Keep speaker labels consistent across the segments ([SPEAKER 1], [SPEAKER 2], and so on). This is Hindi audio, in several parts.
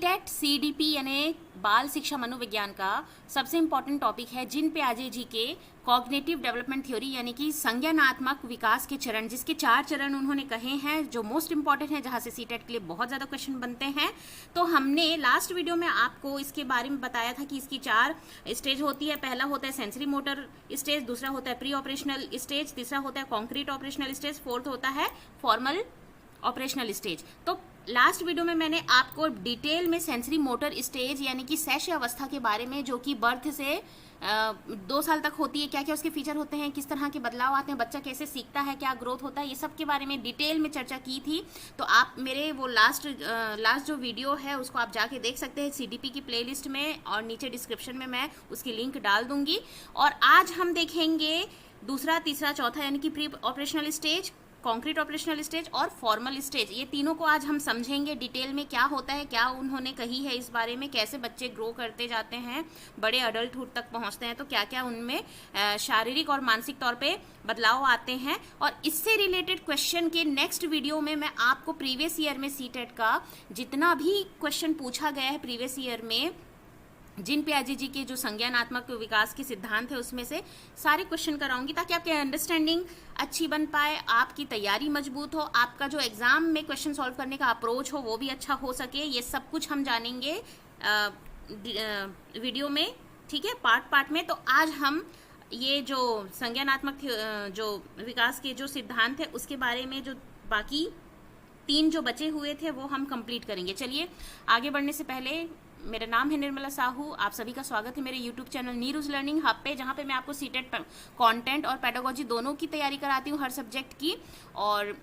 [SPEAKER 1] टेट सीडीपी यानी बाल शिक्षा मनोविज्ञान का सबसे इम्पॉर्टेंट टॉपिक है जिन पियाजे जी के कॉग्निटिव डेवलपमेंट थ्योरी यानी कि संज्ञानात्मक विकास के चरण, जिसके 4 चरण उन्होंने कहे हैं जो मोस्ट इंपॉर्टेंट है, जहां से सीटेट के लिए बहुत ज़्यादा क्वेश्चन बनते हैं। तो हमने लास्ट वीडियो में आपको इसके बारे में बताया था कि इसकी 4 स्टेज होती है। पहला होता है सेंसरी मोटर स्टेज, दूसरा होता है प्री ऑपरेशनल स्टेज, तीसरा होता है कॉन्क्रीट ऑपरेशनल स्टेज, फोर्थ होता है फॉर्मल ऑपरेशनल स्टेज। तो लास्ट वीडियो में मैंने आपको डिटेल में सेंसरी मोटर स्टेज यानी कि शैशव अवस्था के बारे में, जो कि बर्थ से 2 साल तक होती है, क्या क्या उसके फीचर होते हैं, किस तरह के बदलाव आते हैं, बच्चा कैसे सीखता है, क्या ग्रोथ होता है, ये सब के बारे में डिटेल में चर्चा की थी। तो आप मेरे वो लास्ट जो वीडियो है उसको आप जाके देख सकते हैं सीडीपी की प्लेलिस्ट में, और नीचे डिस्क्रिप्शन में मैं उसकी लिंक डाल दूंगी। और आज हम देखेंगे दूसरा, तीसरा, चौथा यानी कि pre operational stage, concrete operational stage और फॉर्मल स्टेज। ये तीनों को आज हम समझेंगे डिटेल में, क्या होता है, क्या उन्होंने कही है इस बारे में, कैसे बच्चे ग्रो करते जाते हैं, बड़े अडल्टहुड तक पहुंचते हैं, तो क्या क्या उनमें शारीरिक और मानसिक तौर पे बदलाव आते हैं। और इससे रिलेटेड क्वेश्चन के नेक्स्ट वीडियो में मैं आपको प्रीवियस ईयर में सीटेट का जितना भी क्वेश्चन पूछा गया है प्रीवियस ईयर में, जिन पियाजे जी के जो संज्ञानात्मक विकास के सिद्धांत है उसमें से सारे क्वेश्चन कराऊंगी, ताकि आपकी अंडरस्टैंडिंग अच्छी बन पाए, आपकी तैयारी मजबूत हो, आपका जो एग्जाम में क्वेश्चन सॉल्व करने का अप्रोच हो वो भी अच्छा हो सके। ये सब कुछ हम जानेंगे वीडियो में, ठीक है, पार्ट पार्ट में। तो आज हम ये जो संज्ञानात्मक जो विकास के जो सिद्धांत है उसके बारे में, जो बाकी 3 जो बचे हुए थे वो हम कंप्लीट करेंगे। चलिए आगे बढ़ने से पहले, मेरा नाम है निर्मला साहू, आप सभी का स्वागत है मेरे यूट्यूब चैनल नीरूज लर्निंग हब पे, जहाँ पे मैं आपको सीटेट कंटेंट और पेडागोजी दोनों की तैयारी कराती हूँ, हर सब्जेक्ट की। और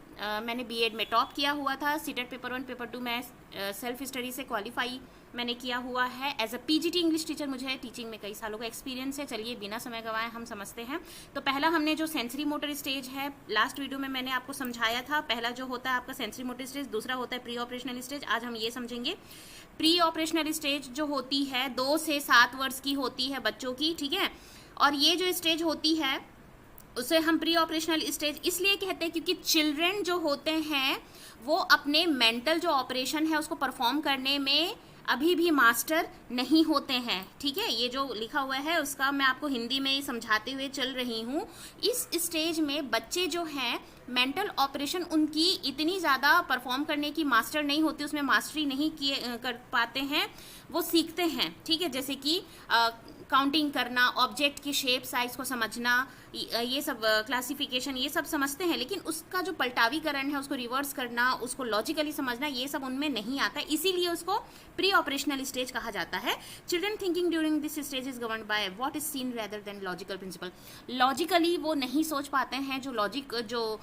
[SPEAKER 1] मैंने बीएड में टॉप किया हुआ था, सीटेट पेपर 1 पेपर 2 में सेल्फ स्टडी से क्वालिफाई मैंने किया हुआ है। As a PGT English teacher मुझे टीचिंग में कई सालों का एक्सपीरियंस है। चलिए बिना समय गंवाए हम समझते हैं। तो पहला हमने जो सेंसरी मोटर स्टेज है, लास्ट वीडियो में मैंने आपको समझाया था, पहला जो होता है आपका सेंसरी मोटर स्टेज, दूसरा होता है प्री ऑपरेशनल स्टेज। आज हम ये समझेंगे। प्री ऑपरेशनल स्टेज जो होती है 2 से 7 वर्ष की होती है बच्चों की, ठीक है। और ये जो स्टेज होती है उसे हम प्री ऑपरेशनल स्टेज इसलिए कहते हैं क्योंकि चिल्ड्रन जो होते हैं वो अपने मेंटल जो ऑपरेशन है उसको परफॉर्म करने में अभी भी मास्टर नहीं होते हैं, ठीक है। ये जो लिखा हुआ है उसका मैं आपको हिंदी में ही समझाते हुए चल रही हूँ। इस स्टेज में बच्चे जो हैं मेंटल ऑपरेशन उनकी इतनी ज़्यादा परफॉर्म करने की मास्टर नहीं होती, उसमें मास्टरी नहीं किए कर पाते हैं, वो सीखते हैं, ठीक है। जैसे कि काउंटिंग करना, ऑब्जेक्ट की शेप साइज को समझना, ये सब क्लासिफिकेशन, ये सब समझते हैं, लेकिन उसका जो पलटावीकरण है उसको रिवर्स करना, उसको लॉजिकली समझना, ये सब उनमें नहीं आता, इसीलिए उसको प्री ऑपरेशनल स्टेज कहा जाता है। Children thinking during this stage is governed by what is seen rather than logical principle. Logically वो नहीं सोच पाते हैं, जो लॉजिक जो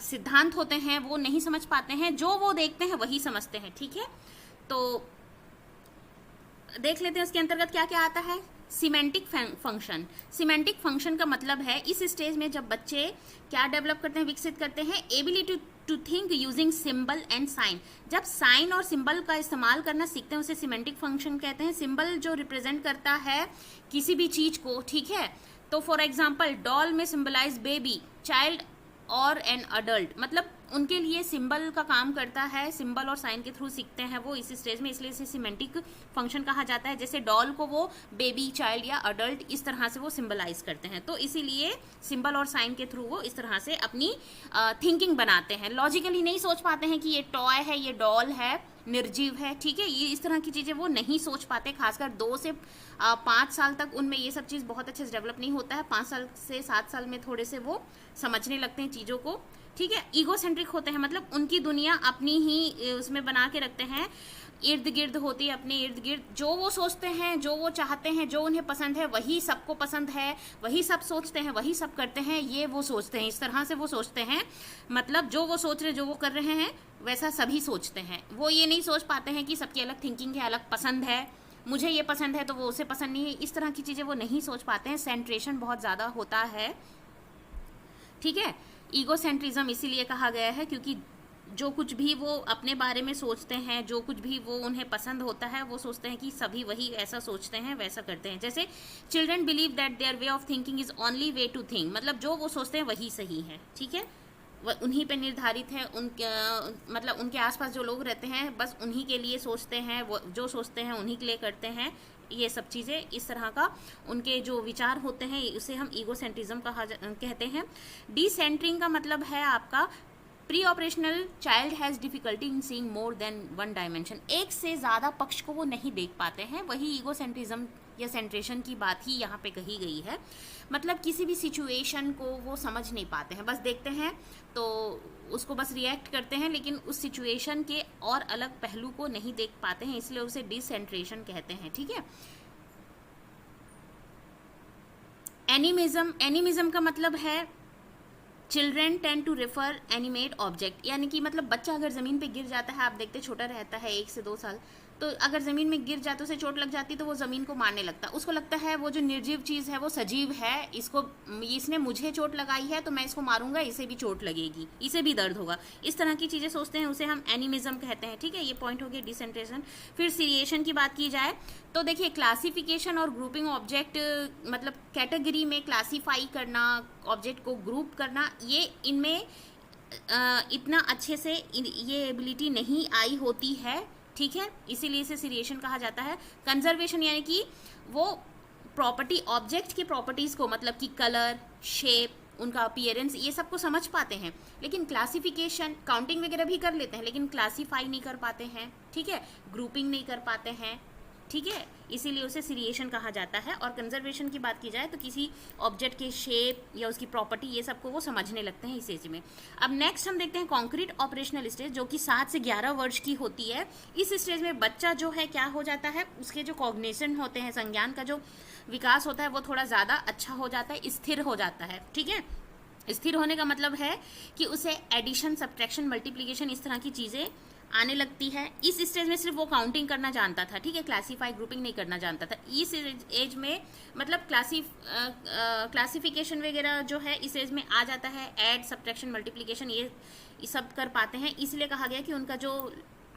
[SPEAKER 1] सिद्धांत होते हैं वो नहीं समझ पाते हैं, जो वो देखते हैं वही समझते हैं, ठीक है। तो देख लेते हैं उसके अंतर्गत क्या क्या आता है। Semantic function. सिमेंटिक फंक्शन का मतलब है इस स्टेज में जब बच्चे क्या डेवलप करते हैं, विकसित करते हैं, ability to think using symbol and sign. जब साइन और सिंबल का इस्तेमाल करना सीखते हैं उसे सिमेंटिक फंक्शन कहते हैं। सिंबल जो रिप्रेजेंट करता है किसी भी चीज को, ठीक है। तो फॉर एग्जाम्पल डॉल में सिंबलाइज बेबी, चाइल्ड और एन अडल्ट, मतलब उनके लिए सिंबल का काम करता है, सिंबल और साइन के थ्रू सीखते हैं वो इस स्टेज में, इसलिए इसे सिमेंटिक फंक्शन कहा जाता है। जैसे डॉल को वो बेबी, चाइल्ड या अडल्ट इस तरह से वो सिंबलाइज करते हैं, तो इसीलिए सिंबल और साइन के थ्रू वो इस तरह से अपनी थिंकिंग बनाते हैं। लॉजिकली नहीं सोच पाते हैं कि ये टॉय है, ये डॉल है, निर्जीव है, ठीक है, ये इस तरह की चीज़ें वो नहीं सोच पाते। खासकर 2 से 5 साल तक उनमें ये सब चीज़ बहुत अच्छे से डेवलप नहीं होता है। 5 साल से 7 साल में थोड़े से वो समझने लगते हैं चीज़ों को, ठीक है। ईगो सेंट्रिक होते हैं, मतलब उनकी दुनिया अपनी ही उसमें बना के रखते हैं, इर्द गिर्द होती है, अपने इर्द गिर्द जो वो सोचते हैं, जो वो चाहते हैं, जो उन्हें पसंद है वही सबको पसंद है, वही सब सोचते हैं, वही सब करते हैं, ये वो सोचते हैं, इस तरह से वो सोचते हैं। मतलब जो वो सोच रहे, जो वो कर रहे हैं वैसा सभी सोचते हैं। वो ये नहीं सोच पाते हैं कि सबकी अलग थिंकिंग है, अलग पसंद है, मुझे ये पसंद है तो वो उसे पसंद नहीं है, इस तरह की चीज़ें वो नहीं सोच पाते हैं। सेंट्रेशन बहुत ज़्यादा होता है, ठीक है। ईगोसेंट्रिज्म इसीलिए कहा गया है क्योंकि जो कुछ भी वो अपने बारे में सोचते हैं, जो कुछ भी वो उन्हें पसंद होता है, वो सोचते हैं कि सभी वही ऐसा सोचते हैं, वैसा करते हैं। जैसे children believe that their way of thinking is only way to think, मतलब जो वो सोचते हैं वही सही है, ठीक है। उन्हीं पे निर्धारित है, मतलब उनके आसपास जो लोग रहते हैं बस उन्हीं के लिए सोचते हैं, वो जो सोचते हैं उन्हीं के लिए करते हैं, ये सब चीज़ें इस तरह का उनके जो विचार होते हैं उसे हम ईगोसेंट्रिज्म कहते हैं। डिसेंटरिंग का मतलब है आपका pre operational child has difficulty in seeing more than one dimension, एक से ज़्यादा पक्ष को वो नहीं देख पाते हैं, वही ईगोसेंट्रिज्म या सेंट्रेशन की बात ही यहाँ पे कही गई है। मतलब किसी भी सिचुएशन को वो समझ नहीं पाते हैं, बस देखते हैं तो उसको बस रिएक्ट करते हैं, लेकिन उस सिचुएशन के और अलग पहलू को नहीं देख पाते हैं, इसलिए उसे डिसेंट्रेशन कहते हैं। ठीक है। एनिमिज्म का मतलब है children tend to refer animate object, यानी कि मतलब बच्चा अगर ज़मीन पे गिर जाता है, आप देखते छोटा रहता है 1 से 2 साल, तो अगर ज़मीन में गिर जाते उसे चोट लग जाती तो वो ज़मीन को मारने लगता, उसको लगता है वो जो निर्जीव चीज़ है वो सजीव है, इसने मुझे चोट लगाई है तो मैं इसको मारूंगा, इसे भी चोट लगेगी, इसे भी दर्द होगा, इस तरह की चीज़ें सोचते हैं, उसे हम एनिमिज्म कहते हैं। ठीक है, ये पॉइंट हो गया डिसेंट्रेशन। फिर सीरिएशन की बात की जाए तो देखिए क्लासिफिकेशन और ग्रुपिंग ऑब्जेक्ट, मतलब कैटेगरी में क्लासीफाई करना, ऑब्जेक्ट को ग्रुप करना, ये इनमें इतना अच्छे से ये एबिलिटी नहीं आई होती है। ठीक है, इसीलिए इसे सीरिएशन कहा जाता है। कंजर्वेशन यानी कि वो प्रॉपर्टी, ऑब्जेक्ट की प्रॉपर्टीज को, मतलब कि कलर, शेप, उनका अपीयरेंस, ये सब को समझ पाते हैं, लेकिन क्लासिफिकेशन, काउंटिंग वगैरह भी कर लेते हैं, लेकिन क्लासीफाई नहीं कर पाते हैं। ठीक है, ग्रुपिंग नहीं कर पाते हैं। ठीक है, इसीलिए उसे सीरिएशन कहा जाता है। और कंजर्वेशन की बात की जाए तो किसी ऑब्जेक्ट के शेप या उसकी प्रॉपर्टी, ये सब को वो समझने लगते हैं इस एज में। अब नेक्स्ट हम देखते हैं कॉन्क्रीट ऑपरेशनल स्टेज, जो कि 7 से 11 वर्ष की होती है। इस स्टेज में बच्चा जो है क्या हो जाता है, उसके जो कॉग्निशन होते हैं, संज्ञान का जो विकास होता है वो थोड़ा ज़्यादा अच्छा हो जाता है, स्थिर हो जाता है। ठीक है, स्थिर होने का मतलब है कि उसे एडिशन, सब्ट्रैक्शन, मल्टीप्लिकेशन, इस तरह की चीज़ें आने लगती है। इस स्टेज में सिर्फ वो काउंटिंग करना जानता था। ठीक है, क्लासीफाई, ग्रुपिंग नहीं करना जानता था। इस एज में मतलब क्लासिफिकेशन वगैरह जो है इस एज में आ जाता है। ऐड, सब्ट्रैक्शन, मल्टीप्लिकेशन ये सब कर पाते हैं, इसलिए कहा गया कि उनका जो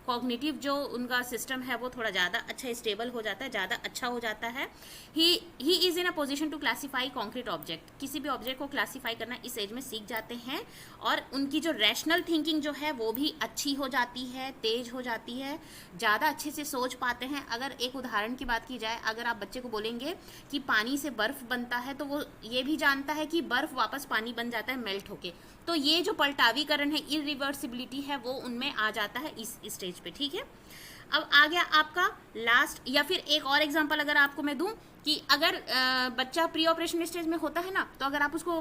[SPEAKER 1] कॉग्निटिव जो उनका सिस्टम है वो थोड़ा ज़्यादा अच्छा स्टेबल हो जाता है, ज़्यादा अच्छा हो जाता है। He is in a position to classify concrete object, किसी भी ऑब्जेक्ट को क्लासीफाई करना इस एज में सीख जाते हैं। और उनकी जो रैशनल थिंकिंग जो है वो भी अच्छी हो जाती है, तेज हो जाती है, ज़्यादा अच्छे से सोच पाते हैं। अगर एक उदाहरण की बात की जाए, अगर आप बच्चे को बोलेंगे कि पानी से बर्फ़ बनता है, तो वो ये भी जानता है कि बर्फ़ वापस पानी बन जाता है मेल्ट होके। तो ये जो पलटावीकरण है, इरिवर्सिबिलिटी है, वो उनमें आ जाता है इस स्टेज पे। ठीक है, अब आ गया आपका लास्ट, या फिर एक और एग्जांपल अगर आपको मैं दूं कि अगर बच्चा प्री ऑपरेशन स्टेज में होता है ना, तो अगर आप उसको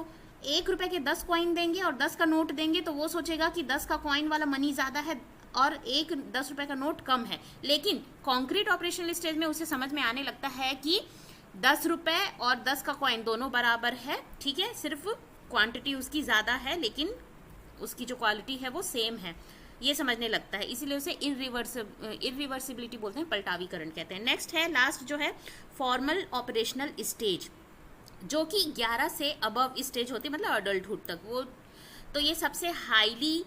[SPEAKER 1] 1 रुपए के 10 कॉइन देंगे और 10 का नोट देंगे, तो वो सोचेगा कि 10 का कॉइन वाला मनी ज़्यादा है और एक 10 रुपए का नोट कम है। लेकिन कॉन्क्रीट ऑपरेशनल स्टेज में उसे समझ में आने लगता है कि 10 रुपए और 10 का कॉइन दोनों बराबर है। ठीक है, सिर्फ क्वांटिटी उसकी ज़्यादा है लेकिन उसकी जो क्वालिटी है वो सेम है, ये समझने लगता है, इसीलिए उसे इरिवर्सिबिलिटी बोलते हैं, पलटावीकरण कहते हैं। नेक्स्ट है लास्ट जो है फॉर्मल ऑपरेशनल स्टेज, जो कि 11 से अबव स्टेज होती है, मतलब अडल्टहुड तक। वो तो ये सबसे हाईली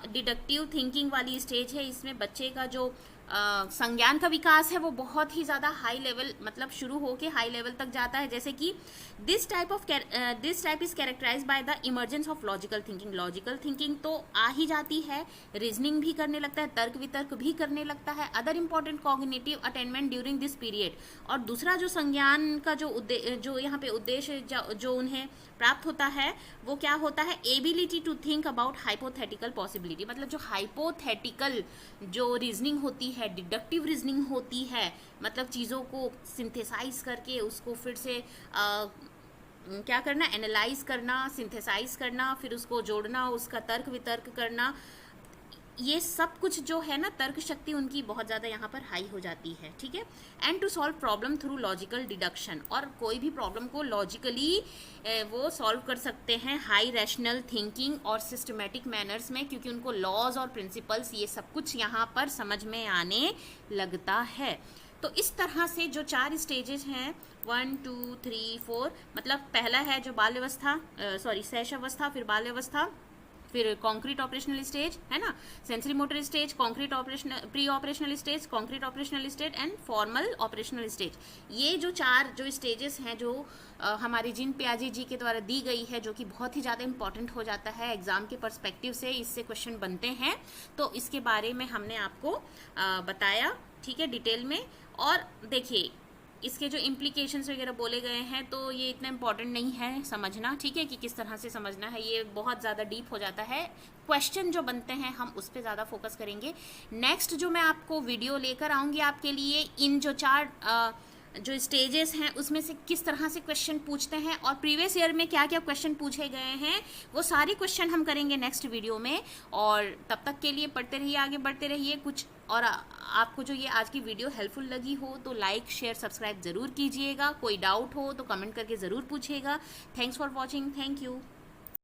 [SPEAKER 1] डिडक्टिव थिंकिंग वाली स्टेज है। इसमें बच्चे का जो संज्ञान का विकास है वो बहुत ही ज़्यादा हाई लेवल, मतलब शुरू होके हाई लेवल तक जाता है। जैसे कि this type is characterize by the emergence of logical thinking. Logical thinking तो आ ही जाती है, रीजनिंग भी करने लगता है, तर्क वितर्क भी करने लगता है, other important cognitive attainment during this period. और दूसरा जो संज्ञान का जो यहाँ पे उद्देश्य जो उन्हें प्राप्त होता है वो क्या होता है, ability to think about hypothetical possibility. मतलब जो हाइपोथेटिकल जो रीजनिंग होती है, डिडक्टिव रीजनिंग होती है, मतलब चीज़ों को सिंथेसाइज करके उसको फिर से क्या करना, एनालाइज करना, सिंथेसाइज करना, फिर उसको जोड़ना, उसका तर्क वितर्क करना, ये सब कुछ जो है ना, तर्क शक्ति उनकी बहुत ज़्यादा यहाँ पर हाई हो जाती है। ठीक है, and to solve problem through logical deduction, और कोई भी प्रॉब्लम को लॉजिकली वो सॉल्व कर सकते हैं हाई रैशनल थिंकिंग और सिस्टमेटिक मैनर्स में, क्योंकि उनको लॉज और प्रिंसिपल्स ये सब कुछ यहाँ पर समझ में आने लगता है। तो इस तरह से जो 4 स्टेजेस हैं 1 2 3 4, मतलब पहला है जो बाल्यावस्था, शैशवावस्था, फिर बाल्यावस्था, फिर कॉन्क्रीट ऑपरेशनल स्टेज है ना, sensory motor stage, concrete operational, pre operational stage, concrete operational stage and formal operational stage. ये जो 4 जो स्टेजेस हैं जो हमारी जीन पियाजे जी के द्वारा दी गई है, जो कि बहुत ही ज़्यादा इंपॉर्टेंट हो जाता है एग्जाम के पर्सपेक्टिव से, इससे क्वेश्चन बनते हैं, तो इसके बारे में हमने आपको बताया, ठीक है, डिटेल में। और देखिए इसके जो इम्प्लीकेशंस वगैरह बोले गए हैं तो ये इतना इम्पॉर्टेंट नहीं है समझना, ठीक है, कि किस तरह से समझना है, ये बहुत ज़्यादा डीप हो जाता है। क्वेश्चन जो बनते हैं हम उस पर ज़्यादा फोकस करेंगे। नेक्स्ट जो मैं आपको वीडियो लेकर आऊँगी आपके लिए, इन जो 4 जो स्टेजेस हैं उसमें से किस तरह से क्वेश्चन पूछते हैं और प्रीवियस ईयर में क्या क्या क्वेश्चन पूछे गए हैं, वो सारे क्वेश्चन हम करेंगे नेक्स्ट वीडियो में। और तब तक के लिए पढ़ते रहिए, आगे बढ़ते रहिए कुछ। और आपको जो ये आज की वीडियो हेल्पफुल लगी हो तो लाइक शेयर सब्सक्राइब ज़रूर कीजिएगा। कोई डाउट हो तो कमेंट करके ज़रूर पूछिएगा। Thanks for watching, thank you.